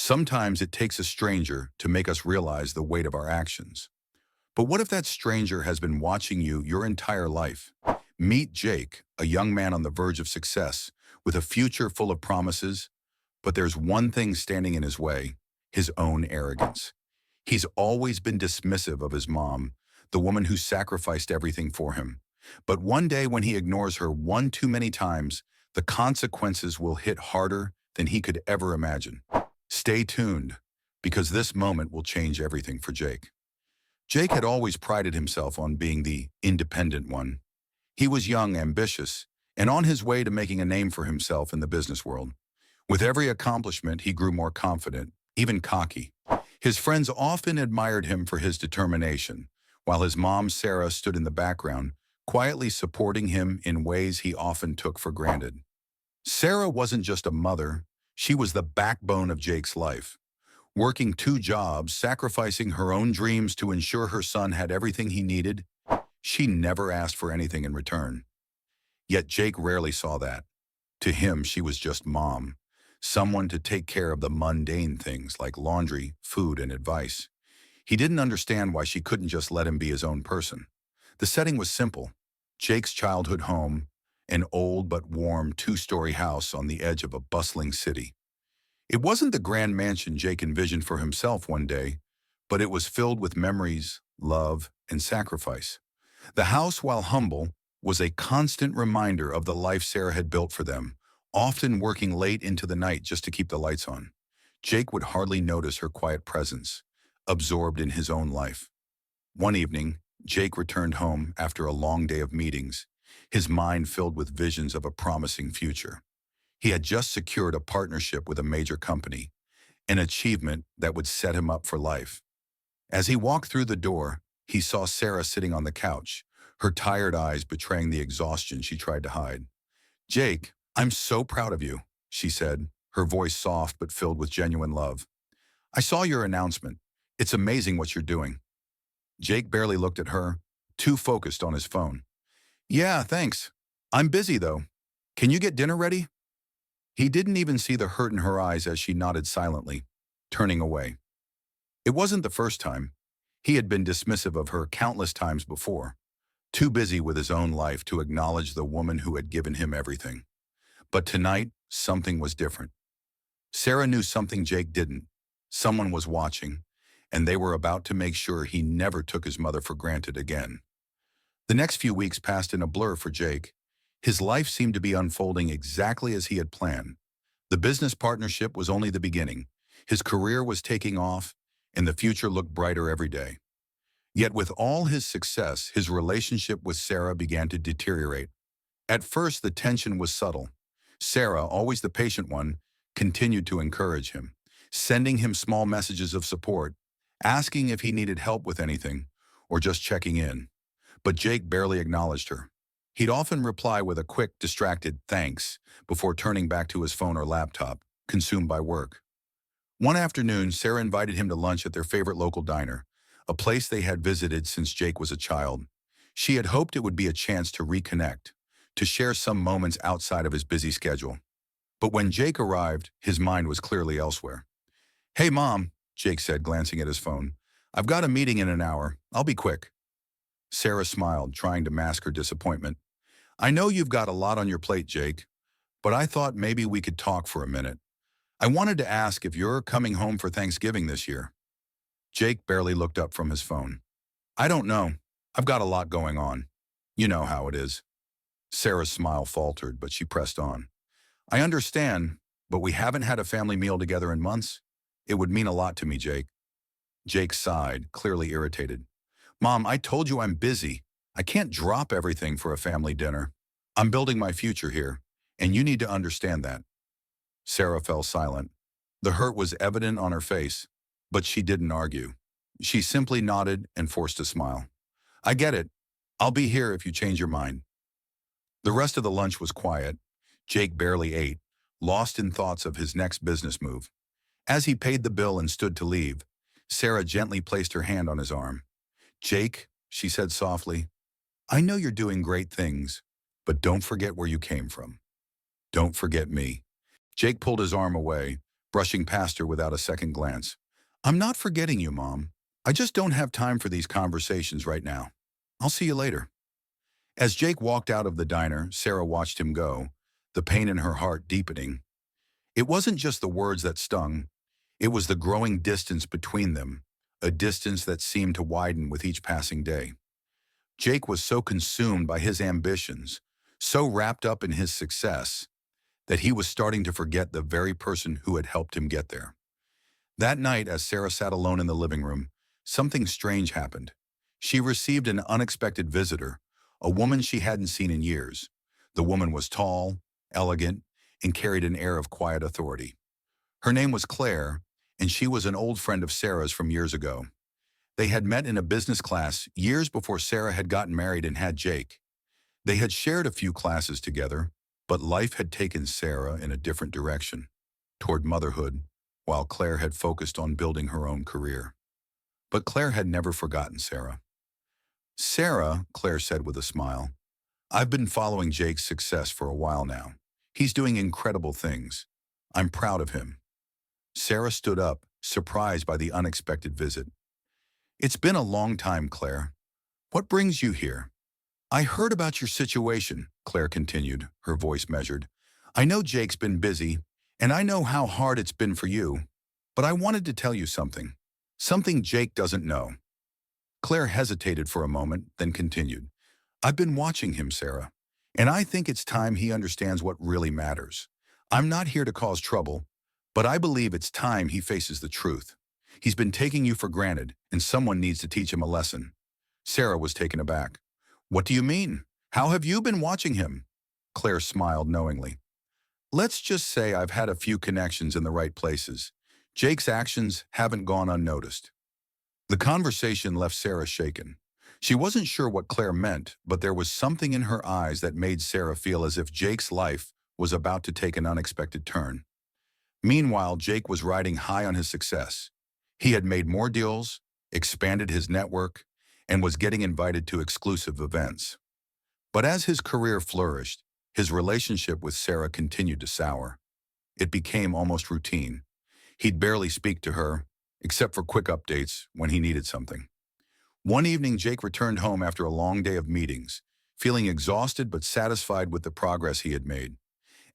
Sometimes it takes a stranger to make us realize the weight of our actions. But what if that stranger has been watching you your entire life? Meet Jake, a young man on the verge of success, with a future full of promises, but there's one thing standing in his way: his own arrogance. He's always been dismissive of his mom, the woman who sacrificed everything for him. But one day when he ignores her one too many times, the consequences will hit harder than he could ever imagine. Stay tuned, because this moment will change everything for Jake. Jake had always prided himself on being the independent one. He was young, ambitious, and on his way to making a name for himself in the business world. With every accomplishment, he grew more confident, even cocky. His friends often admired him for his determination, while his mom, Sarah, stood in the background, quietly supporting him in ways he often took for granted. Sarah wasn't just a mother, she was the backbone of Jake's life. Working two jobs, sacrificing her own dreams to ensure her son had everything he needed, she never asked for anything in return. Yet Jake rarely saw that. To him, she was just mom, someone to take care of the mundane things like laundry, food, and advice. He didn't understand why she couldn't just let him be his own person. The setting was simple: Jake's childhood home, an old but warm two-story house on the edge of a bustling city. It wasn't the grand mansion Jake envisioned for himself one day, but it was filled with memories, love, and sacrifice. The house, while humble, was a constant reminder of the life Sarah had built for them, often working late into the night just to keep the lights on. Jake would hardly notice her quiet presence, absorbed in his own life. One evening, Jake returned home after a long day of meetings, his mind filled with visions of a promising future. He had just secured a partnership with a major company, an achievement that would set him up for life. As he walked through the door, he saw Sarah sitting on the couch, her tired eyes betraying the exhaustion she tried to hide. "Jake, I'm so proud of you," she said, her voice soft but filled with genuine love. "I saw your announcement. It's amazing what you're doing." Jake barely looked at her, too focused on his phone. "Yeah, thanks. I'm busy though. Can you get dinner ready?" He didn't even see the hurt in her eyes as she nodded silently, turning away. It wasn't the first time. He had been dismissive of her countless times before, too busy with his own life to acknowledge the woman who had given him everything. But tonight, something was different. Sarah knew something Jake didn't. Someone was watching, and they were about to make sure he never took his mother for granted again. The next few weeks passed in a blur for Jake. His life seemed to be unfolding exactly as he had planned. The business partnership was only the beginning. His career was taking off, and the future looked brighter every day. Yet with all his success, his relationship with Sarah began to deteriorate. At first, the tension was subtle. Sarah, always the patient one, continued to encourage him, sending him small messages of support, asking if he needed help with anything, or just checking in. But Jake barely acknowledged her. He'd often reply with a quick, distracted thanks before turning back to his phone or laptop, consumed by work. One afternoon, Sarah invited him to lunch at their favorite local diner, a place they had visited since Jake was a child. She had hoped it would be a chance to reconnect, to share some moments outside of his busy schedule. But when Jake arrived, his mind was clearly elsewhere. "Hey, Mom," Jake said, glancing at his phone. "I've got a meeting in an hour. I'll be quick." Sarah smiled, trying to mask her disappointment. "I know you've got a lot on your plate, Jake, but I thought maybe we could talk for a minute. I wanted to ask if you're coming home for Thanksgiving this year." Jake barely looked up from his phone. "I don't know. I've got a lot going on. You know how it is." Sarah's smile faltered, but she pressed on. "I understand, but we haven't had a family meal together in months. It would mean a lot to me, Jake." Jake sighed, clearly irritated. "Mom, I told you I'm busy. I can't drop everything for a family dinner. I'm building my future here, and you need to understand that." Sarah fell silent. The hurt was evident on her face, but she didn't argue. She simply nodded and forced a smile. "I get it. I'll be here if you change your mind." The rest of the lunch was quiet. Jake barely ate, lost in thoughts of his next business move. As he paid the bill and stood to leave, Sarah gently placed her hand on his arm. "Jake," she said softly, "I know you're doing great things, but don't forget where you came from. Don't forget me." Jake pulled his arm away, brushing past her without a second glance. "I'm not forgetting you, Mom. I just don't have time for these conversations right now. I'll see you later." As Jake walked out of the diner, Sarah watched him go, the pain in her heart deepening. It wasn't just the words that stung, it was the growing distance between them, a distance that seemed to widen with each passing day. Jake was so consumed by his ambitions, so wrapped up in his success, that he was starting to forget the very person who had helped him get there. That night, as Sarah sat alone in the living room, something strange happened. She received an unexpected visitor, a woman she hadn't seen in years. The woman was tall, elegant, and carried an air of quiet authority. Her name was Claire, and she was an old friend of Sarah's from years ago. They had met in a business class years before Sarah had gotten married and had Jake. They had shared a few classes together, but life had taken Sarah in a different direction, toward motherhood, while Claire had focused on building her own career. But Claire had never forgotten Sarah. "Sarah," Claire said with a smile, "I've been following Jake's success for a while now. He's doing incredible things. I'm proud of him." Sarah stood up, surprised by the unexpected visit. "It's been a long time, Claire. What brings you here?" "I heard about your situation," Claire continued, her voice measured. "I know Jake's been busy, and I know how hard it's been for you. But I wanted to tell you something. Something Jake doesn't know." Claire hesitated for a moment, then continued. "I've been watching him, Sarah, and I think it's time he understands what really matters. I'm not here to cause trouble, but I believe it's time he faces the truth. He's been taking you for granted, and someone needs to teach him a lesson." Sarah was taken aback. "What do you mean? How have you been watching him?" Claire smiled knowingly. "Let's just say I've had a few connections in the right places. Jake's actions haven't gone unnoticed." The conversation left Sarah shaken. She wasn't sure what Claire meant, but there was something in her eyes that made Sarah feel as if Jake's life was about to take an unexpected turn. Meanwhile, Jake was riding high on his success. He had made more deals, expanded his network, and was getting invited to exclusive events. But as his career flourished, his relationship with Sarah continued to sour. It became almost routine. He'd barely speak to her, except for quick updates when he needed something. One evening, Jake returned home after a long day of meetings, feeling exhausted but satisfied with the progress he had made.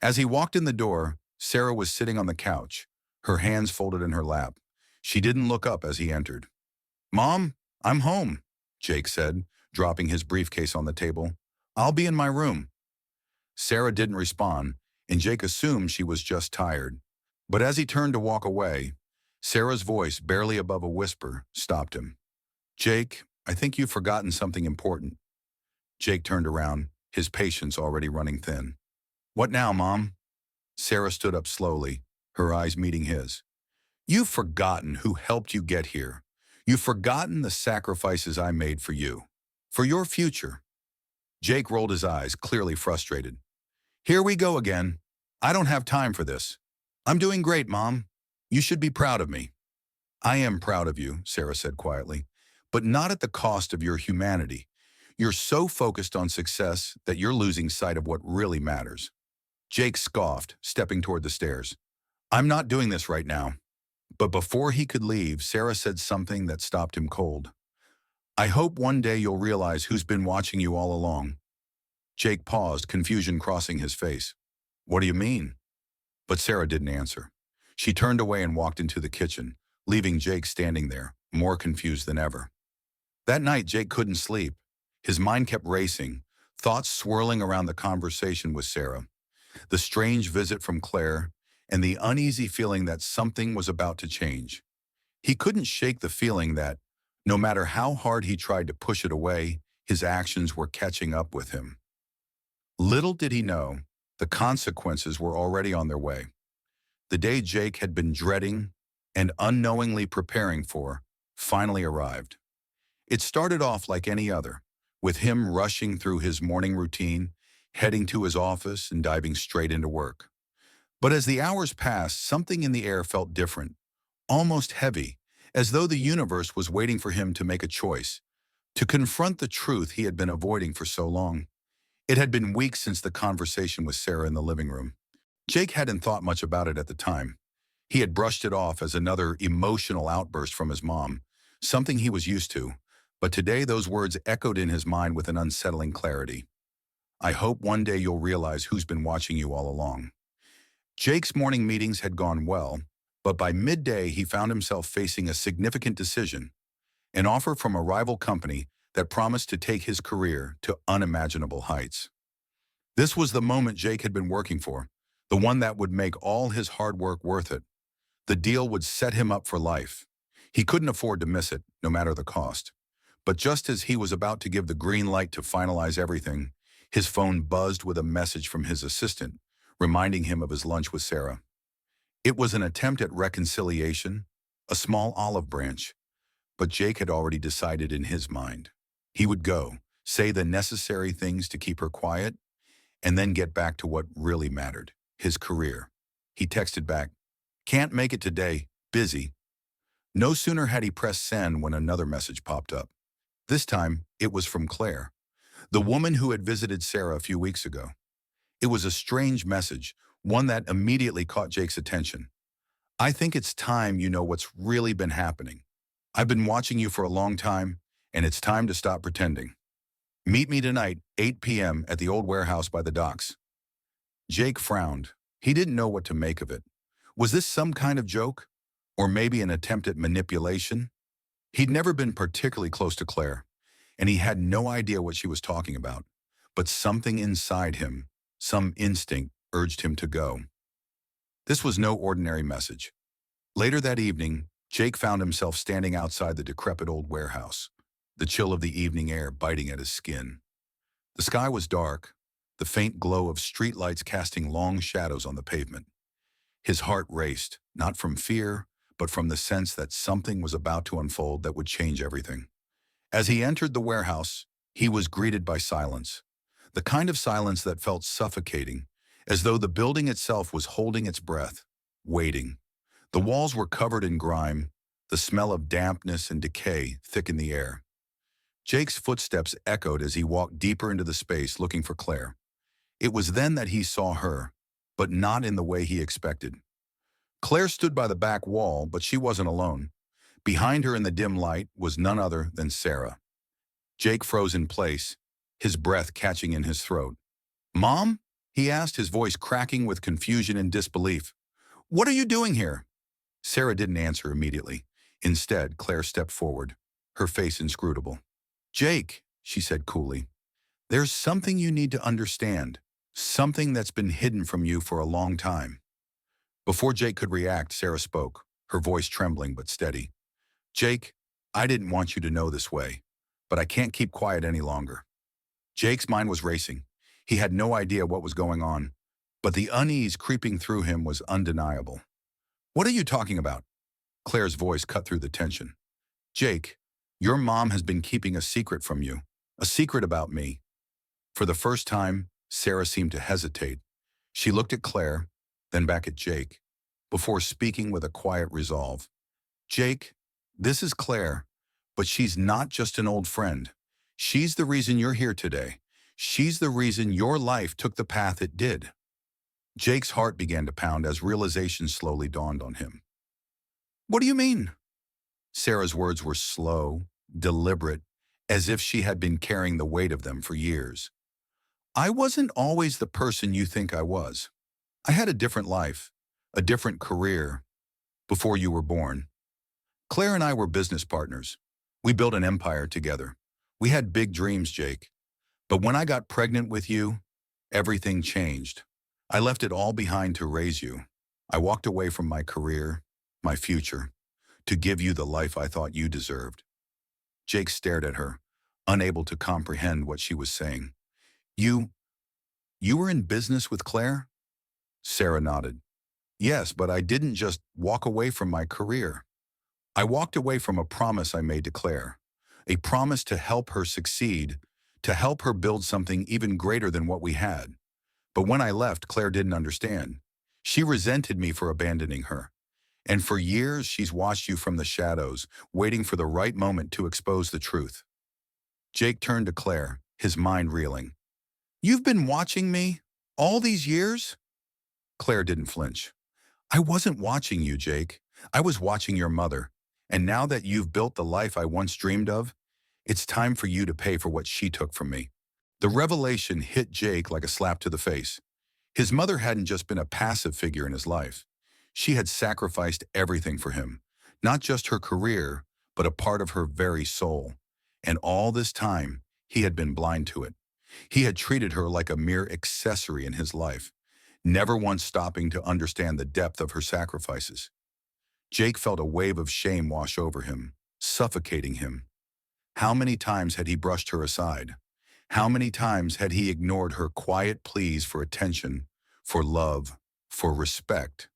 As he walked in the door, Sarah was sitting on the couch, her hands folded in her lap. She didn't look up as he entered. "Mom, I'm home," Jake said, dropping his briefcase on the table. "I'll be in my room." Sarah didn't respond, and Jake assumed she was just tired. But as he turned to walk away, Sarah's voice, barely above a whisper, stopped him. "Jake, I think you've forgotten something important." Jake turned around, his patience already running thin. "What now, Mom?" Sarah stood up slowly, her eyes meeting his. "You've forgotten who helped you get here. You've forgotten the sacrifices I made for you, for your future." Jake rolled his eyes, clearly frustrated. "Here we go again. I don't have time for this. I'm doing great, Mom. You should be proud of me." "I am proud of you," Sarah said quietly, "but not at the cost of your humanity. You're so focused on success that you're losing sight of what really matters." Jake scoffed, stepping toward the stairs. "I'm not doing this right now." But before he could leave, Sarah said something that stopped him cold. "I hope one day you'll realize who's been watching you all along." Jake paused, confusion crossing his face. "What do you mean?" But Sarah didn't answer. She turned away and walked into the kitchen, leaving Jake standing there, more confused than ever. That night, Jake couldn't sleep. His mind kept racing, thoughts swirling around the conversation with Sarah, the strange visit from Claire, and the uneasy feeling that something was about to change. He couldn't shake the feeling that, no matter how hard he tried to push it away, his actions were catching up with him. Little did he know, the consequences were already on their way. The day Jake had been dreading and unknowingly preparing for finally arrived. It started off like any other, with him rushing through his morning routine, heading to his office and diving straight into work. But as the hours passed, something in the air felt different, almost heavy, as though the universe was waiting for him to make a choice, to confront the truth he had been avoiding for so long. It had been weeks since the conversation with Sarah in the living room. Jake hadn't thought much about it at the time. He had brushed it off as another emotional outburst from his mom, something he was used to, but today those words echoed in his mind with an unsettling clarity. I hope one day you'll realize who's been watching you all along. Jake's morning meetings had gone well, but by midday he found himself facing a significant decision, an offer from a rival company that promised to take his career to unimaginable heights. This was the moment Jake had been working for, the one that would make all his hard work worth it. The deal would set him up for life. He couldn't afford to miss it, no matter the cost. But just as he was about to give the green light to finalize everything, his phone buzzed with a message from his assistant, reminding him of his lunch with Sarah. It was an attempt at reconciliation, a small olive branch, but Jake had already decided in his mind. He would go, say the necessary things to keep her quiet, and then get back to what really mattered, his career. He texted back, "Can't make it today, busy." No sooner had he pressed send when another message popped up. This time, it was from Claire, the woman who had visited Sarah a few weeks ago. It was a strange message, one that immediately caught Jake's attention. "I think it's time you know what's really been happening. I've been watching you for a long time, and it's time to stop pretending. Meet me tonight, 8 p.m. at the old warehouse by the docks." Jake frowned. He didn't know what to make of it. Was this some kind of joke? Or maybe an attempt at manipulation? He'd never been particularly close to Claire, and he had no idea what she was talking about. But something inside him, some instinct, urged him to go. This was no ordinary message. Later that evening, Jake found himself standing outside the decrepit old warehouse, the chill of the evening air biting at his skin. The sky was dark, the faint glow of streetlights casting long shadows on the pavement. His heart raced, not from fear, but from the sense that something was about to unfold that would change everything. As he entered the warehouse, he was greeted by silence, the kind of silence that felt suffocating, as though the building itself was holding its breath, waiting. The walls were covered in grime, the smell of dampness and decay thick in the air. Jake's footsteps echoed as he walked deeper into the space looking for Claire. It was then that he saw her, but not in the way he expected. Claire stood by the back wall, but she wasn't alone. Behind her in the dim light was none other than Sarah. Jake froze in place, his breath catching in his throat. "Mom?" he asked, his voice cracking with confusion and disbelief. "What are you doing here?" Sarah didn't answer immediately. Instead, Claire stepped forward, her face inscrutable. "Jake," she said coolly, "there's something you need to understand, something that's been hidden from you for a long time." Before Jake could react, Sarah spoke, her voice trembling but steady. "Jake, I didn't want you to know this way, but I can't keep quiet any longer." Jake's mind was racing. He had no idea what was going on, but the unease creeping through him was undeniable. "What are you talking about?" Claire's voice cut through the tension. "Jake, your mom has been keeping a secret from you, a secret about me." For the first time, Sarah seemed to hesitate. She looked at Claire, then back at Jake, before speaking with a quiet resolve. "Jake, this is Claire, but she's not just an old friend. She's the reason you're here today. She's the reason your life took the path it did." Jake's heart began to pound as realization slowly dawned on him. "What do you mean?" Sarah's words were slow, deliberate, as if she had been carrying the weight of them for years. "I wasn't always the person you think I was. I had a different life, a different career, before you were born. Claire and I were business partners. We built an empire together. We had big dreams, Jake. But when I got pregnant with you, everything changed. I left it all behind to raise you. I walked away from my career, my future, to give you the life I thought you deserved." Jake stared at her, unable to comprehend what she was saying. You were in business with Claire?" Sarah nodded. "Yes, but I didn't just walk away from my career. I walked away from a promise I made to Claire, a promise to help her succeed, to help her build something even greater than what we had. But when I left, Claire didn't understand. She resented me for abandoning her. And for years, she's watched you from the shadows, waiting for the right moment to expose the truth." Jake turned to Claire, his mind reeling. "You've been watching me all these years?" Claire didn't flinch. I wasn't watching you, Jake. I was watching your mother. And now that you've built the life I once dreamed of, it's time for you to pay for what she took from me. The revelation hit Jake like a slap to the face. His mother hadn't just been a passive figure in his life. She had sacrificed everything for him, not just her career, but a part of her very soul. And all this time, he had been blind to it. He had treated her like a mere accessory in his life, never once stopping to understand the depth of her sacrifices. Jake felt a wave of shame wash over him, suffocating him. How many times had he brushed her aside? How many times had he ignored her quiet pleas for attention, for love, for respect?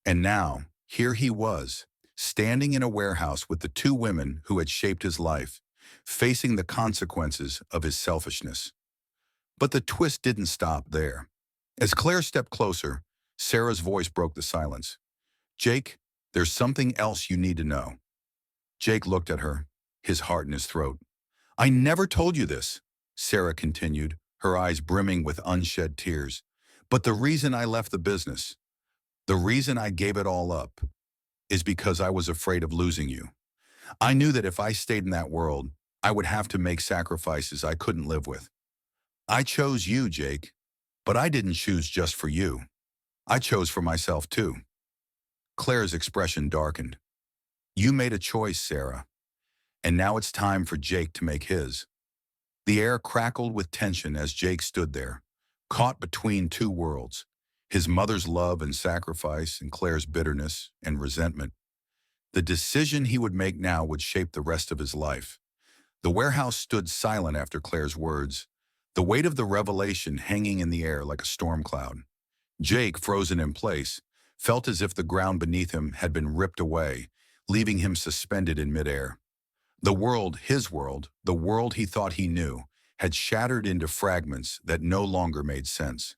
And now, here he was, standing in a warehouse with the two women who had shaped his life, facing the consequences of his selfishness. But the twist didn't stop there. As Claire stepped closer, Sarah's voice broke the silence. "Jake, there's something else you need to know." Jake looked at her, his heart in his throat. "I never told you this," Sarah continued, her eyes brimming with unshed tears. "But the reason I left the business, the reason I gave it all up, is because I was afraid of losing you. I knew that if I stayed in that world, I would have to make sacrifices I couldn't live with. I chose you, Jake, but I didn't choose just for you. I chose for myself too." Claire's expression darkened. "You made a choice, Sarah, and now it's time for Jake to make his." The air crackled with tension as Jake stood there, caught between two worlds, his mother's love and sacrifice and Claire's bitterness and resentment. The decision he would make now would shape the rest of his life. The warehouse stood silent after Claire's words, the weight of the revelation hanging in the air like a storm cloud. Jake, frozen in place, felt as if the ground beneath him had been ripped away, leaving him suspended in midair. The world, his world, the world he thought he knew, had shattered into fragments that no longer made sense.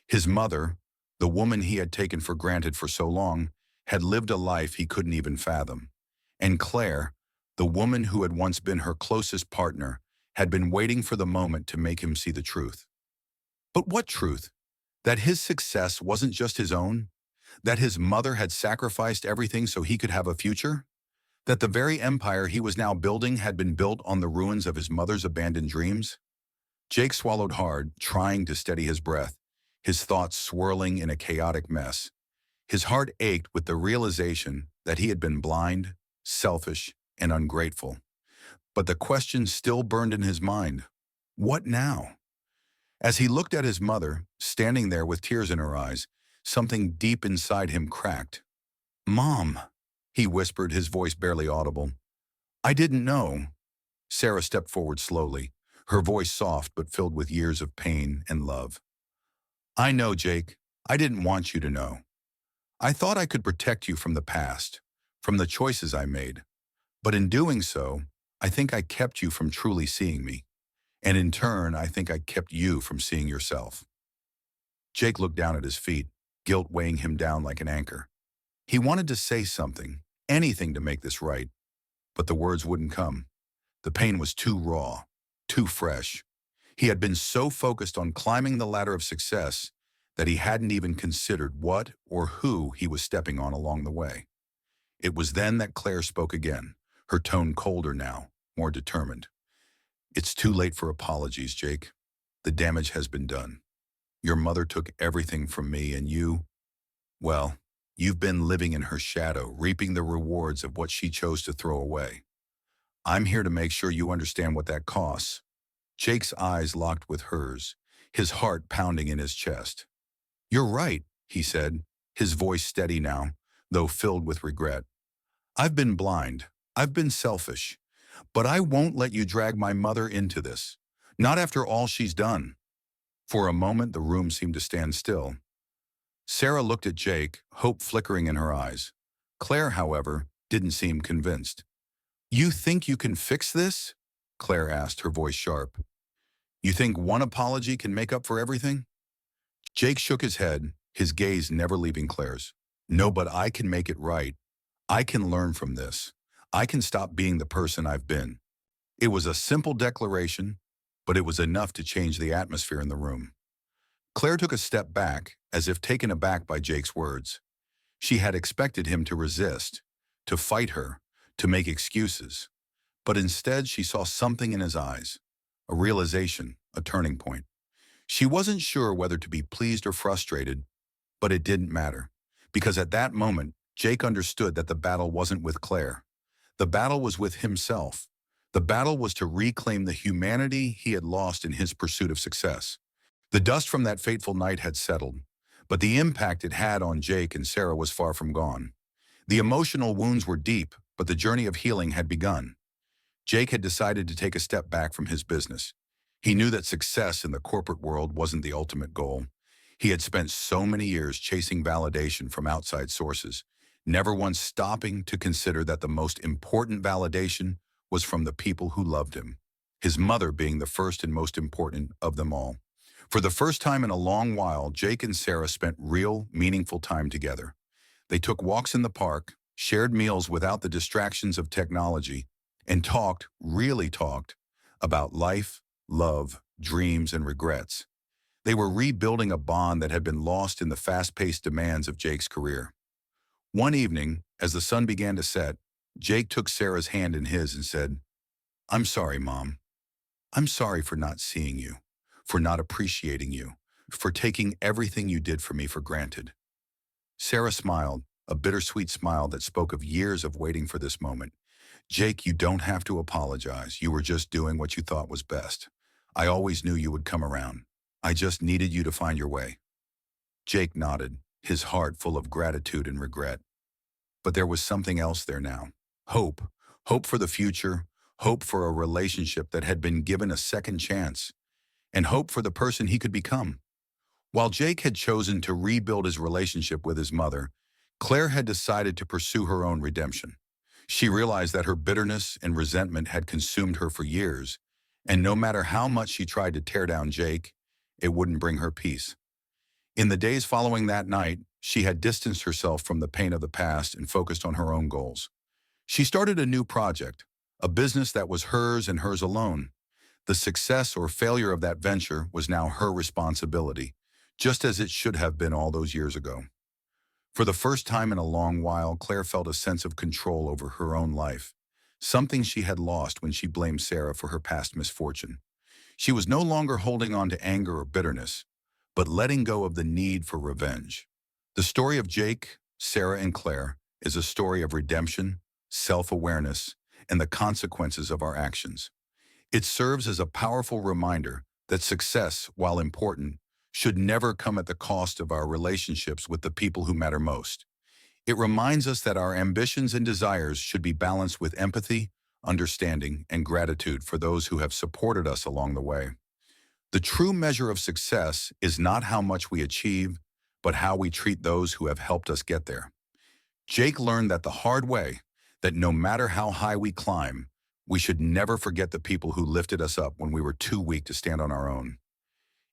His mother, the woman he had taken for granted for so long, had lived a life he couldn't even fathom. And Claire, the woman who had once been her closest partner, had been waiting for the moment to make him see the truth. But what truth? That his success wasn't just his own? That his mother had sacrificed everything so he could have a future? That the very empire he was now building had been built on the ruins of his mother's abandoned dreams? Jake swallowed hard, trying to steady his breath, his thoughts swirling in a chaotic mess. His heart ached with the realization that he had been blind, selfish, and ungrateful. But the question still burned in his mind. What now? As he looked at his mother, standing there with tears in her eyes, something deep inside him cracked. "Mom," he whispered, his voice barely audible. "I didn't know." Sarah stepped forward slowly, her voice soft but filled with years of pain and love. "I know, Jake. I didn't want you to know. I thought I could protect you from the past, from the choices I made. But in doing so, I think I kept you from truly seeing me. And in turn, I think I kept you from seeing yourself." Jake looked down at his feet, guilt weighing him down like an anchor. He wanted to say something, anything to make this right, but the words wouldn't come. The pain was too raw, too fresh. He had been so focused on climbing the ladder of success that he hadn't even considered what or who he was stepping on along the way. It was then that Claire spoke again, her tone colder now, more determined. "It's too late for apologies, Jake. The damage has been done. Your mother took everything from me and well, you've been living in her shadow, reaping the rewards of what she chose to throw away. I'm here to make sure you understand what that costs." Jake's eyes locked with hers, his heart pounding in his chest. "You're right," he said, his voice steady now, though filled with regret. "I've been blind. I've been selfish. But I won't let you drag my mother into this. Not after all she's done." For a moment, the room seemed to stand still. Sarah looked at Jake, hope flickering in her eyes. Claire, however, didn't seem convinced. "You think you can fix this?" Claire asked, her voice sharp. "You think one apology can make up for everything?" Jake shook his head, his gaze never leaving Claire's. "No, but I can make it right. I can learn from this. I can stop being the person I've been." It was a simple declaration, but it was enough to change the atmosphere in the room. Claire took a step back, as if taken aback by Jake's words. She had expected him to resist, to fight her, to make excuses. But instead, she saw something in his eyes, a realization, a turning point. She wasn't sure whether to be pleased or frustrated, but it didn't matter. Because at that moment, Jake understood that the battle wasn't with Claire. The battle was with himself. The battle was to reclaim the humanity he had lost in his pursuit of success. The dust from that fateful night had settled, but the impact it had on Jake and Sarah was far from gone. The emotional wounds were deep, but the journey of healing had begun. Jake had decided to take a step back from his business. He knew that success in the corporate world wasn't the ultimate goal. He had spent so many years chasing validation from outside sources, never once stopping to consider that the most important validation was from the people who loved him, his mother being the first and most important of them all. For the first time in a long while, Jake and Sarah spent real, meaningful time together. They took walks in the park, shared meals without the distractions of technology, and talked, really talked, about life, love, dreams, and regrets. They were rebuilding a bond that had been lost in the fast-paced demands of Jake's career. One evening, as the sun began to set, Jake took Sarah's hand in his and said, "I'm sorry, Mom. I'm sorry for not seeing you, for not appreciating you, for taking everything you did for me for granted." Sarah smiled, a bittersweet smile that spoke of years of waiting for this moment. "Jake, you don't have to apologize. You were just doing what you thought was best. I always knew you would come around. I just needed you to find your way." Jake nodded, his heart full of gratitude and regret. But there was something else there now. Hope. Hope for the future. Hope for a relationship that had been given a second chance. And hope for the person he could become. While Jake had chosen to rebuild his relationship with his mother, Claire had decided to pursue her own redemption. She realized that her bitterness and resentment had consumed her for years, and no matter how much she tried to tear down Jake, it wouldn't bring her peace. In the days following that night, she had distanced herself from the pain of the past and focused on her own goals. She started a new project, a business that was hers and hers alone. The success or failure of that venture was now her responsibility, just as it should have been all those years ago. For the first time in a long while, Claire felt a sense of control over her own life, something she had lost when she blamed Sarah for her past misfortune. She was no longer holding on to anger or bitterness, but letting go of the need for revenge. The story of Jake, Sarah, and Claire is a story of redemption, self-awareness, and the consequences of our actions. It serves as a powerful reminder that success, while important, should never come at the cost of our relationships with the people who matter most. It reminds us that our ambitions and desires should be balanced with empathy, understanding, and gratitude for those who have supported us along the way. The true measure of success is not how much we achieve, but how we treat those who have helped us get there. Jake learned that the hard way, that no matter how high we climb, we should never forget the people who lifted us up when we were too weak to stand on our own.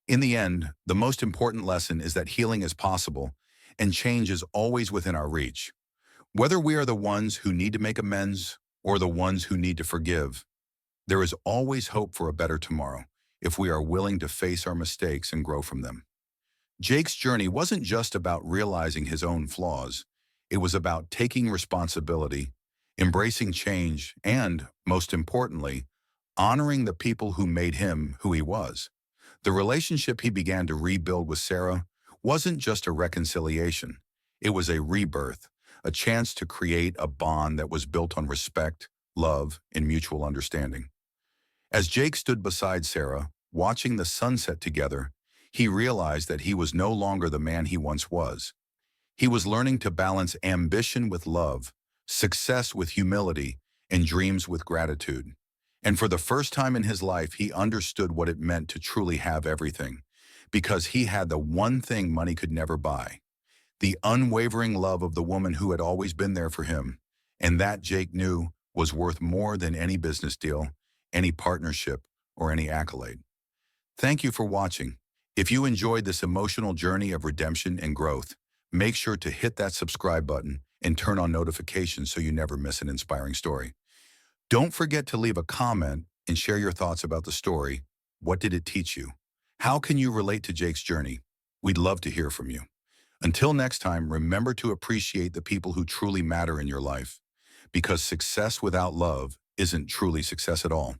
In the end, the most important lesson is that healing is possible and change is always within our reach. Whether we are the ones who need to make amends or the ones who need to forgive, there is always hope for a better tomorrow if we are willing to face our mistakes and grow from them. Jake's journey wasn't just about realizing his own flaws. It was about taking responsibility, embracing change, and, most importantly, honoring the people who made him who he was. The relationship he began to rebuild with Sarah wasn't just a reconciliation. It was a rebirth, a chance to create a bond that was built on respect, love, and mutual understanding. As Jake stood beside Sarah, watching the sunset together, he realized that he was no longer the man he once was. He was learning to balance ambition with love, success with humility, and dreams with gratitude. And for the first time in his life, he understood what it meant to truly have everything, because he had the one thing money could never buy, the unwavering love of the woman who had always been there for him. And that, Jake knew, was worth more than any business deal, any partnership, or any accolade. Thank you for watching. If you enjoyed this emotional journey of redemption and growth, make sure to hit that subscribe button and turn on notifications so you never miss an inspiring story. Don't forget to leave a comment and share your thoughts about the story. What did it teach you? How can you relate to Jake's journey? We'd love to hear from you. Until next time, remember to appreciate the people who truly matter in your life, because success without love isn't truly success at all.